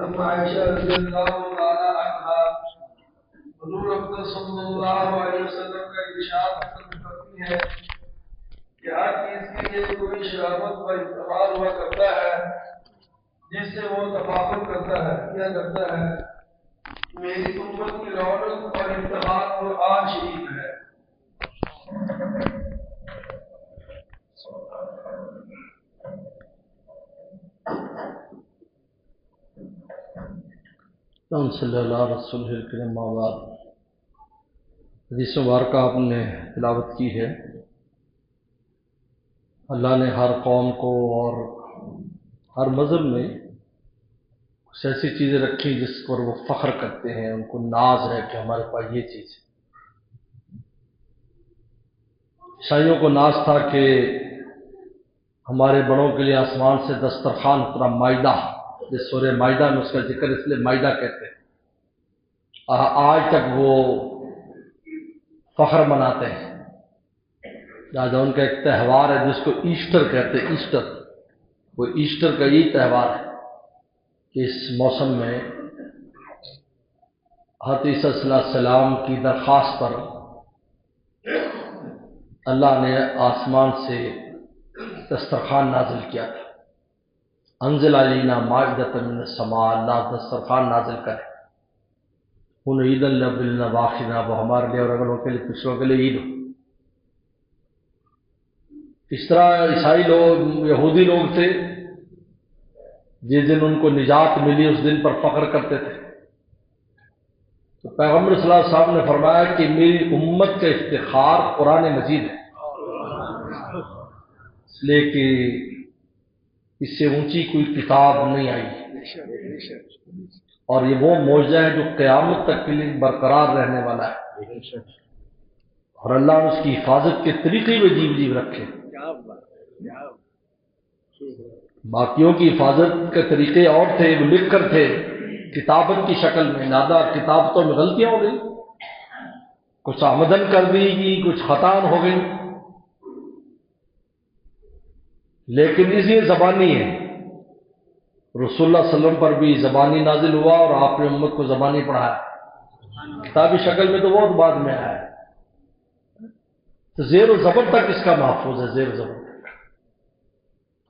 عائشہ رضی اللہ تعالی عنہا حضور اکرم صلی اللہ علیہ وسلم کا ارشاد کرتی ہے کہ ہر چیز کے لیے کوئی شرافت و افتخار ہوا کرتا ہے جس سے وہ تفاخر کرتا ہے کیا کرتا ہے. میری امت کی رونق اور افتخار قرآن شریف ہے. صلی اللہ رسول الکریم آباد. حدیث مبارکہ آپ نے تلاوت کی ہے. اللہ نے ہر قوم کو اور ہر مذہب میں کچھ ایسی چیزیں رکھی جس پر وہ فخر کرتے ہیں، ان کو ناز ہے کہ ہمارے پاس یہ چیز ہے. عیسائیوں کو ناز تھا کہ ہمارے بڑوں کے لیے آسمان سے دسترخوان اترا، مائدہ، جس سورہ مائدہ میں اس کا ذکر اس لیے مائدہ کہتے ہیں. آج تک وہ فخر مناتے ہیں. لہٰذا ان کا ایک تہوار ہے جس کو ایسٹر کہتے ہیں. ایسٹر، وہ ایسٹر کا یہی تہوار ہے کہ اس موسم میں حضرت عیسیٰ صلی اللہ علیہ وسلم کی درخواست پر اللہ نے آسمان سے دسترخوان نازل کیا تھا. انزل علینا مائدۃ من السماء، اللہ دسترخوان نازل کرے. ان عید اللہ واخنا، وہ ہمارے لیے اور اگلوں کے لیے پچھلوں کے لیے عید ہو. اس طرح عیسائی لوگ، یہودی لوگ تھے، جس دن ان کو نجات ملی اس دن پر فخر کرتے تھے. تو پیغمبر صلی اللہ علیہ وسلم نے فرمایا کہ میری امت کا افتخار قرآن مجید ہے، اس لیے کہ اس سے اونچی کوئی کتاب نہیں آئی، اور یہ وہ معجزہ ہے جو قیامت تک کے لیے برقرار رہنے والا ہے. اور اللہ نے اس کی حفاظت کے طریقے بھی عجیب عجیب رکھے. باقیوں کی حفاظت کے طریقے اور تھے، وہ لکھ کر تھے کتابت کی شکل میں. نادا کتابتوں میں غلطیاں ہو گئی، کچھ آمدن کر دی گئی، کچھ خطا ہو گئی، لیکن اس لیے زبانی ہے. رسول اللہ صلی اللہ علیہ وسلم پر بھی زبانی نازل ہوا اور آپ نے امت کو زبانی پڑھایا. کتابی شکل میں تو بہت بعد میں آیا ہے. تو زیر و زبر تک اس کا محفوظ ہے، زیر و زبر تک.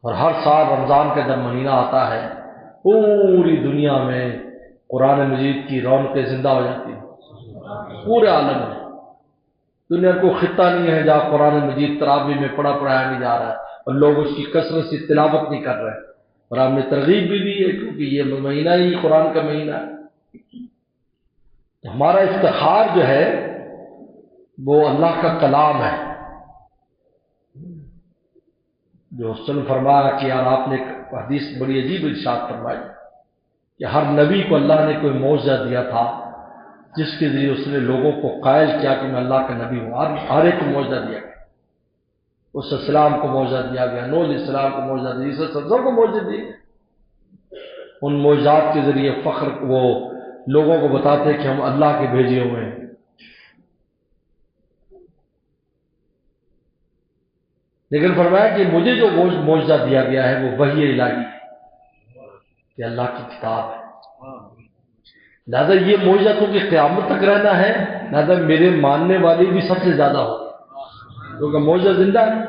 اور ہر سال رمضان کا جب مہینہ آتا ہے پوری دنیا میں قرآن مجید کی رونقیں زندہ ہو جاتی ہیں. پورے عالم میں دنیا کو خطہ نہیں ہے جہاں قرآن مجید تراویح میں پڑھایا نہیں جا رہا ہے اور لوگ اس کی کثرت سے تلاوت نہیں کر رہے. اور آپ نے ترغیب بھی دی ہے کیونکہ یہ مہینہ ہی قرآن کا مہینہ ہے. تو ہمارا افتخار جو ہے وہ اللہ کا کلام ہے. جو حسن فرمایا کہ یار آپ نے ایک حدیث بڑی عجیب ارشاد فرمائی کہ ہر نبی کو اللہ نے کوئی معجزہ دیا تھا جس کے ذریعے اس نے لوگوں کو قائل کیا کہ میں اللہ کا نبی ہوں. ہر ایک کو معجزہ دیا گیا. اس السلام کو معجزہ دیا گیا، نوح علیہ السلام کو معجزہ دیا، عیسیٰ سب کو معجزہ دیے. ان معجزات کے ذریعے فخر وہ لوگوں کو بتاتے کہ ہم اللہ کے بھیجے ہوئے ہیں. لیکن فرمایا کہ مجھے جو معجزہ دیا گیا ہے وہ وحی الہی ہے کہ اللہ کی کتاب ہے. لہٰذا یہ معجزہ تو کہ قیامت تک رہنا ہے، لہٰذا میرے ماننے والے بھی سب سے زیادہ ہو، کیونکہ معجزہ زندہ ہے.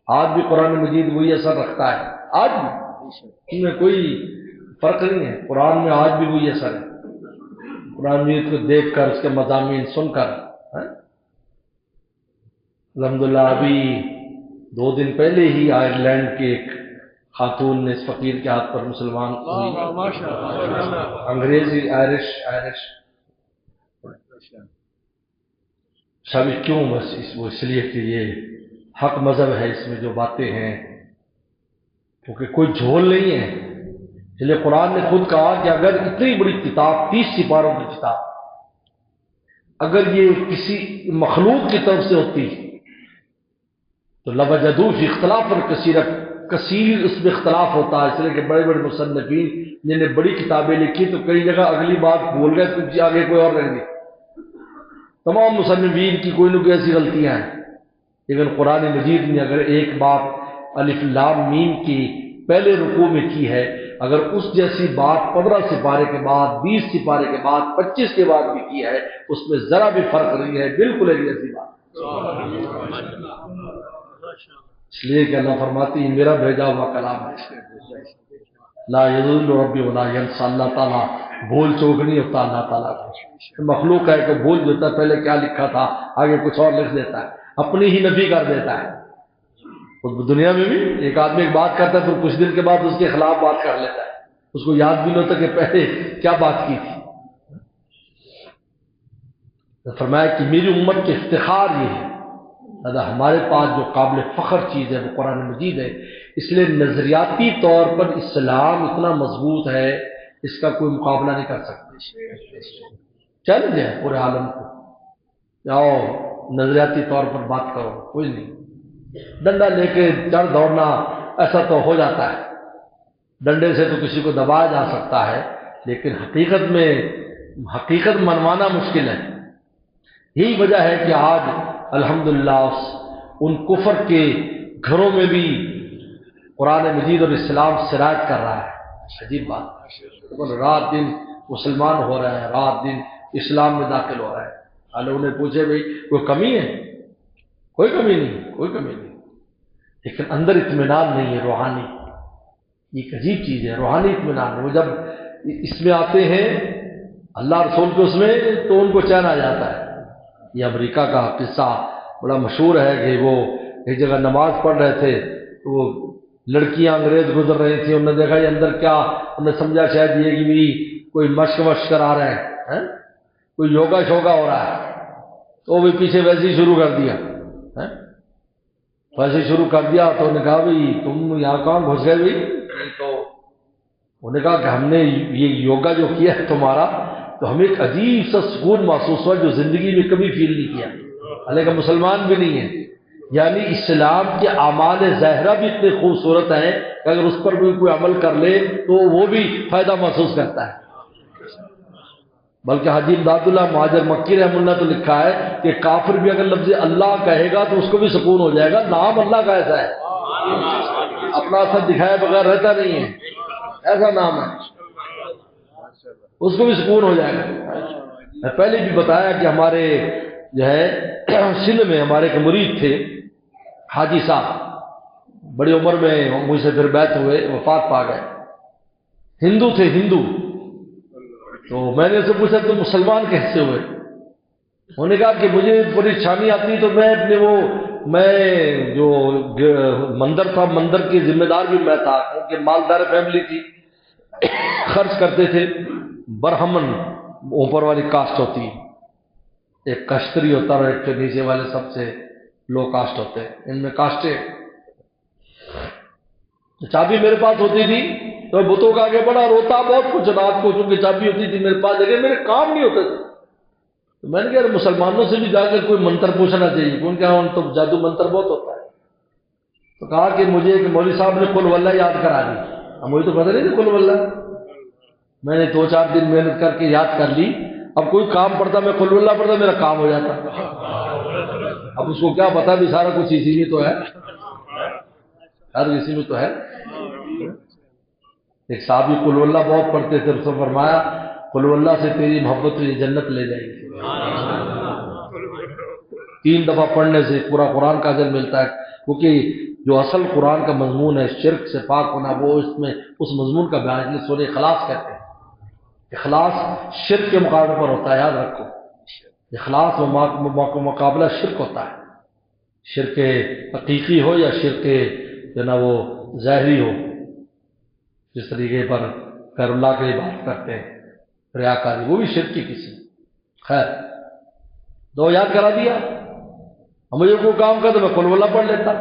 آج بھی قرآن مجید وہی اثر رکھتا ہے، آج بھی اس میں کوئی فرق نہیں ہے. قرآن میں آج بھی وہی اثر ہے. قرآن مجید کو دیکھ کر، اس کے مضامین سن کر. الحمدللہ ابھی 2 دن پہلے ہی آئرلینڈ کے ایک خاتون نے اس فقیر کے ہاتھ پر مسلمان ہوئی، انگریزی آئرش سب. کیوں؟ بس اس لیے کہ یہ حق مذہب ہے، اس میں جو باتیں ہیں کیونکہ کوئی جھول نہیں ہے. اس لیے قرآن نے خود کہا کہ اگر اتنی بڑی کتاب 30 سپاروں کی کتاب اگر یہ کسی مخلوق کی طرف سے ہوتی تو لوجدوا فی اختلاف کثیر، اس میں اختلاف ہوتا ہے. اس لیے کہ بڑے بڑے مصنفین جنہیں بڑی کتابیں لکھی تو کئی جگہ اگلی بات بھول گئے تو آگے کوئی اور رہ گئی. تمام مصنفین کی کوئی نہ کوئی ایسی غلطیاں ہیں، لیکن قرآن مجید نے اگر ایک بات الف لام میم کی پہلے رکوع میں کی ہے اگر اس جیسی بات 15 سپارے کے بعد، 20 سپارے کے بعد، 25 کے بعد بھی کی ہے، اس میں ذرا بھی فرق نہیں ہے، بالکل ایک جیسی بات۔ اس لیے کہ اللہ فرماتی ہے میرا بھیجا ہوا کلام ہے، لا یضل ربی ولا ینسى، اللہ تعالیٰ بھول چوک نہیں ہوتا۔ اللہ تعالیٰ مخلوق ہے کہ بھول دیتا ہے، پہلے کیا لکھا تھا آگے کچھ اور لکھ دیتا ہے، اپنی ہی نفی کر دیتا ہے۔ دنیا میں بھی ایک آدمی ایک بات کرتا ہے تو کچھ دن کے بعد اس کے خلاف بات کر لیتا ہے، اس کو یاد بھی نہیں ہوتا کہ پہلے کیا بات کی تھی۔ فرمایا کہ میری امت کے افتخار یہ ہے، ہمارے پاس جو قابل فخر چیز ہے وہ قرآن مجید ہے، اس لیے نظریاتی طور پر اسلام اتنا مضبوط ہے، اس کا کوئی مقابلہ نہیں کر سکتے۔ چیلنج ہے پورے عالم کو، جاؤ نظریاتی طور پر بات کرو، کوئی نہیں۔ ڈنڈا لے کے چڑھ دوڑنا ایسا تو ہو جاتا ہے، ڈنڈے سے تو کسی کو دبایا جا سکتا ہے، لیکن حقیقت منوانا مشکل ہے۔ یہی وجہ ہے کہ آج الحمدللہ ان کفر کے گھروں میں بھی قرآن مجید اور اسلام سرایت کر رہا ہے۔ عجیب بات، رات دن مسلمان ہو رہے ہیں، رات دن اسلام میں داخل ہو رہے ہیں۔ لوگوں نے پوچھے بھئی کوئی کمی ہے؟ کوئی کمی نہیں، کوئی کمی نہیں، لیکن اندر اطمینان نہیں ہے روحانی۔ یہ ایک عجیب چیز ہے، روحانی اطمینان۔ وہ جب اس میں آتے ہیں اللہ رسول کے اس میں تو ان کو چین آ جاتا ہے۔ یہ امریکہ کا قصہ بڑا مشہور ہے کہ وہ ایک جگہ نماز پڑھ رہے تھے تو وہ لڑکیاں انگریز گزر رہی تھیں، انہوں نے دیکھا یہ اندر کیا، انہوں نے سمجھا شاید یہ کہ بھی کوئی مشق کرا رہے ہیں، کوئی یوگا شوگا ہو رہا ہے، تو وہ بھی پیچھے ویسے ہی شروع کر دیا، ویسے شروع کر دیا۔ تو انہوں نے کہا بھئی تم یہاں کہاں گھس گئے بھئی؟ تو انہوں نے کہا کہ ہم نے یہ یوگا جو کیا ہے تمہارا، تو ہمیں ایک عجیب سا سکون محسوس ہوا جو زندگی میں کبھی فیل نہیں کیا، حالانکہ مسلمان بھی نہیں ہے۔ یعنی اسلام کے اعمال ظاہرہ بھی اتنے خوبصورت ہیں کہ اگر اس پر بھی کوئی عمل کر لے تو وہ بھی فائدہ محسوس کرتا ہے۔ بلکہ حاجی امداد اللہ مہاجر مکی رحمہ اللہ تو لکھا ہے کہ کافر بھی اگر لفظ اللہ کہے گا تو اس کو بھی سکون ہو جائے گا، نام اللہ کا ایسا ہے، اپنا اثر دکھائے بغیر رہتا نہیں ہے، ایسا نام ہے، اس کو بھی سکون ہو جائے گا۔ میں پہلے بھی بتایا کہ ہمارے جو ہے سندھ میں ہمارے ایک مرید تھے حاجی صاحب، بڑی عمر میں مجھ سے پھر بیعت ہوئے، وفات پا گئے، ہندو تھے، ہندو۔ تو میں نے اسے پوچھا تم مسلمان کیسے ہوئے؟ انہوں نے کہا کہ مجھے پریشانی آتی تو میں اپنے میں جو مندر تھا، مندر کی ذمہ دار بھی میں تھا کیونکہ مالدار فیملی تھی، خرچ کرتے تھے۔ برہمن اوپر والی کاسٹ ہوتی ہے، ایک کشتری ہوتا ہے اور ایک کے نیچے والے سب سے لو کاسٹ ہوتے ہیں، ان میں کاسٹیں۔ چابی میرے پاس ہوتی تھی تو میں بتوں کا آگے بڑا روتا بہت کچھ، رات کو چونکہ چابی ہوتی تھی میرے پاس، لیکن میرے کام نہیں ہوتے تھے۔ تو میں نے کہا مسلمانوں سے بھی جا کر کوئی منتر پوچھنا چاہیے، کیونکہ ان تو جادو منتر بہت ہوتا ہے۔ تو کہا کہ مجھے ایک مولوی صاحب نے قل واللہ یاد کرا دی، مجھے تو پتہ نہیں تھا قل واللہ، میں نے 2-4 دن محنت کر کے یاد کر لی۔ اب کوئی کام پڑتا میں قل واللہ پڑھتا، میرا کام ہو جاتا۔ اب اس کو کیا پتا بھی سارا کچھ اسی میں تو ہے، ہر اسی میں تو ہے۔ ایک صحابی قل واللہ بہت پڑھتے تھے، اس نے فرمایا قل واللہ سے تیری محبت تجھے جنت لے جائے گی۔ 3 دفعہ پڑھنے سے پورا قرآن کا اجر ملتا ہے، کیونکہ جو اصل قرآن کا مضمون ہے شرک سے پاک ہونا، وہ اس میں اس مضمون کا بیان ہے۔ سورہ اخلاص کہتے ہیں، اخلاص شرک کے مقابلے پر ہوتا ہے، یاد رکھو، اخلاص و مقابلہ شرک ہوتا ہے، شرک حقیقی ہو یا شرک جو نا وہ ظاہری ہو، جس طریقے پر غیر اللہ کی عبادت کرتے ہیں، ریاکاری، وہ بھی شرک کی قسم۔ خیر، 2 یاد کرا دیا۔ مجھے کوئی کام کر تو میں قل واللہ پڑھ لیتا۔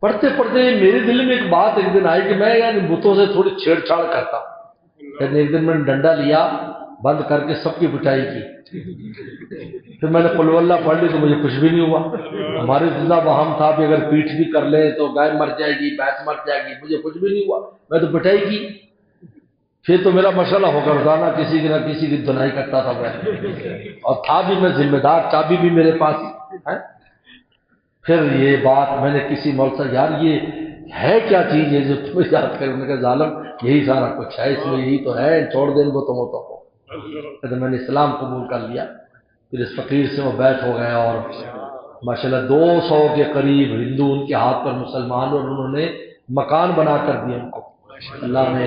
پڑھتے پڑھتے میرے دل میں ایک بات ایک دن آئی کہ میں یعنی بتوں سے تھوڑی چھیڑ چھاڑ کرتا۔ ایک دن میں نے ڈنڈا لیا، بند کر کے سب کی پٹائی کی، پھر میں نے قل واللہ پڑھ لی تو مجھے کچھ بھی نہیں ہوا۔ ہمارے زندہ وہم تھا کہ اگر پیٹھ بھی کر لے تو گائے مر جائے گی، بھینس مر جائے گی، مجھے کچھ بھی نہیں ہوا، میں تو پٹائی کی۔ پھر تو میرا مشغلہ ہو کر روزانہ کسی کی نہ کسی کی دھنائی کرتا تھا میں، اور تھا بھی میں ذمہ دار، چابی بھی میرے پاس ہے۔ پھر یہ بات میں نے کسی مولوی سے، یار یہ ہے کیا چیز ہے جو تمہیں یاد کرے؟ انہوں نے کہا ظالم یہی سارا کچھ ہے، اس میں یہی تو ہے، چھوڑ دیں کو تم تو کو۔ کہتے میں نے اسلام قبول کر لیا۔ پھر اس فقیر سے وہ بیعت ہو گئے اور ماشاءاللہ 200 کے قریب ہندو ان کے ہاتھ پر مسلمان، اور انہوں نے مکان بنا کر دیا ان کو۔ اللہ نے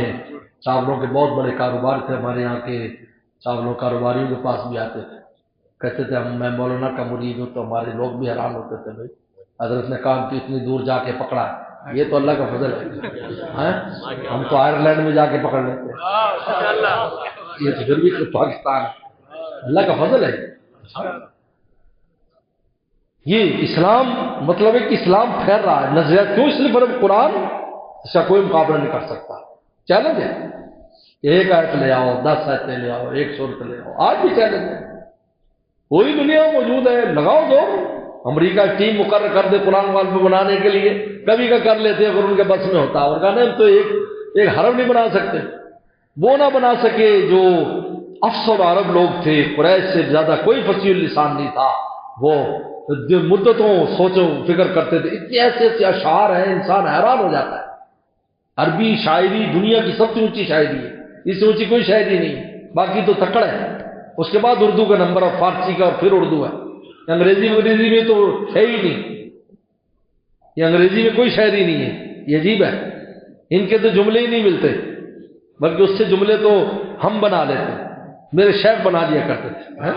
چاولوں کے بہت بڑے کاروبار تھے ہمارے یہاں کے، چاولوں کاروباریوں کے پاس بھی آتے تھے، کہتے تھے میں مولانا کا مرید ہوں، تو ہمارے لوگ بھی حیران ہوتے تھے بھائی حضرت نے کام کی اتنی دور جا کے پکڑا، یہ تو اللہ کا فضل ہے، ہم تو آئرلینڈ میں جا کے پکڑ لیتے ہیں، یہ تو پھر بھی پاکستان اللہ کا فضل ہے۔ یہ اسلام مطلب ہے کہ اسلام پھیل رہا ہے، نظریات کیوں؟ اس لیے پر قرآن اس کا کوئی مقابلہ نہیں کر سکتا، چیلنج ہے، ایک آیت لے آؤ، 10 آیتیں لے آؤ، 1 سورت لے آؤ، آج بھی چیلنج ہے، پوری دنیا موجود ہے، لگاؤ زور۔ امریکہ ٹیم مقرر کر دے قرآن والے بنانے کے لیے، کبھی کا کر لیتے اگر ان کے بس میں ہوتا، اور کہا نہیں تو ایک حرم نہیں بنا سکتے، وہ نہ بنا سکے جو افسر عرب لوگ تھے، قریش سے زیادہ کوئی فصیح اللسان نہیں تھا، وہ جو مدتوں سوچو فکر کرتے تھے، اتنے ایسے اشعار ہیں انسان حیران ہو جاتا ہے۔ عربی شاعری دنیا کی سب سے اونچی شاعری ہے، اس سے اونچی کوئی شاعری نہیں، باقی تو تکڑ ہے، اس کے بعد اردو کا نمبر، اور فارسی کا، اور پھر اردو ہے، انگریزی میں تو ہے ہی نہیں، یہ انگریزی میں کوئی شاعری نہیں ہے، یہ عجیب ہے، ان کے تو جملے ہی نہیں ملتے، بلکہ اس سے جملے تو ہم بنا لیتے، میرے شیخ بنا دیا کرتے تھے۔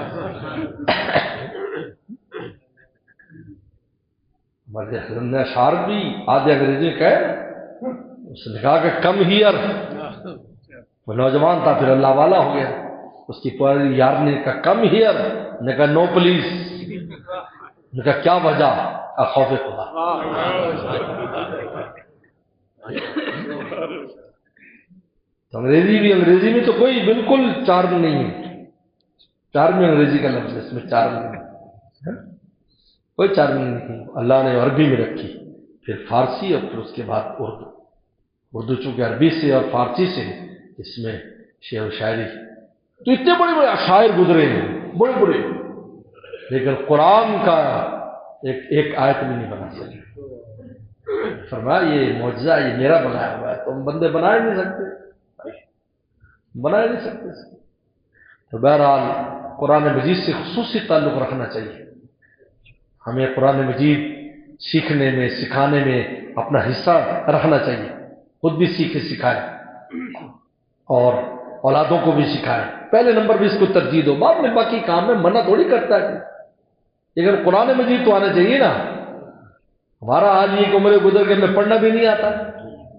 ہمارے اشعار بھی آدھے انگریزی کا ہے، اس نے کہا کہ کم ہیئر، وہ نوجوان تھا پھر اللہ والا ہو گیا، اس کی پوری یار نے کہا کم ہیئر، نے کہا نو پلیز، نے کہا کیا وجہ؟ خوف خدا۔ تو انگریزی میں تو کوئی بالکل چارم نہیں ہے، چارم انگریزی کا لفظ، اس میں چارم نہیں، کوئی چارم نہیں، اللہ نے عربی میں رکھی، پھر فارسی، اور پھر اس کے بعد اردو چونکہ عربی سے اور فارسی سے، اس میں شعر و شاعری، تو اتنے بڑے بڑے اشاعر گزرے ہیں بڑے بڑے، لیکن قرآن کا ایک آیت بھی نہیں بنا سکے۔ فرمایا یہ معجزہ یہ میرا بنایا ہوا ہے، تم بندے بنا ہی نہیں سکتے، بنا ہی نہیں سکتے۔ تو بہرحال قرآن مجید سے خصوصی تعلق رکھنا چاہیے، ہمیں قرآن مجید سیکھنے میں سکھانے میں اپنا حصہ رکھنا چاہیے، خود بھی سیکھے سکھائے اور اولادوں کو بھی سکھائے، پہلے نمبر بھی اس کو ترجیح دو، بعد میں باقی کام میں منع تھوڑی کرتا ہے، لیکن قرآن مجید تو آنا چاہیے نا۔ ہمارا آج یہ کہ عمر گزر کے ہمیں پڑھنا بھی نہیں آتا،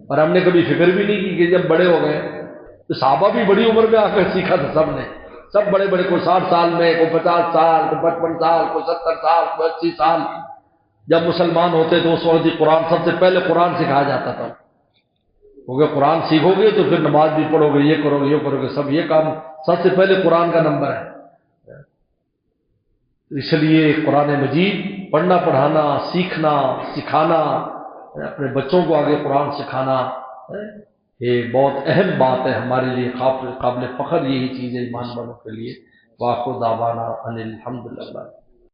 اور ہم نے کبھی فکر بھی نہیں کی کہ جب بڑے ہو گئے، تو صحابہ بھی بڑی عمر میں آ کر سیکھا تھا، سب نے، سب بڑے بڑے، کوئی 60 سال میں، کوئی 50 سال، کوئی 55 سال، کوئی 70 سال، کوئی 80 سال، جب مسلمان ہوتے تو اس وقت قرآن سب سے پہلے قرآن سکھایا جاتا تھا، کیونکہ قرآن سیکھو گے تو پھر نماز بھی پڑھو گے، یہ کرو گے، یہ کرو گے، سب یہ کام سب سے پہلے قرآن کا نمبر ہے۔ اس لیے قرآن مجید پڑھنا، پڑھانا، سیکھنا، سکھانا، اپنے بچوں کو آگے قرآن سکھانا، یہ بہت اہم بات ہے ہمارے لیے، قابل فخر یہی چیز ہے ایمان والوں کے لیے۔ وآخر دعوانا ان الحمدللہ۔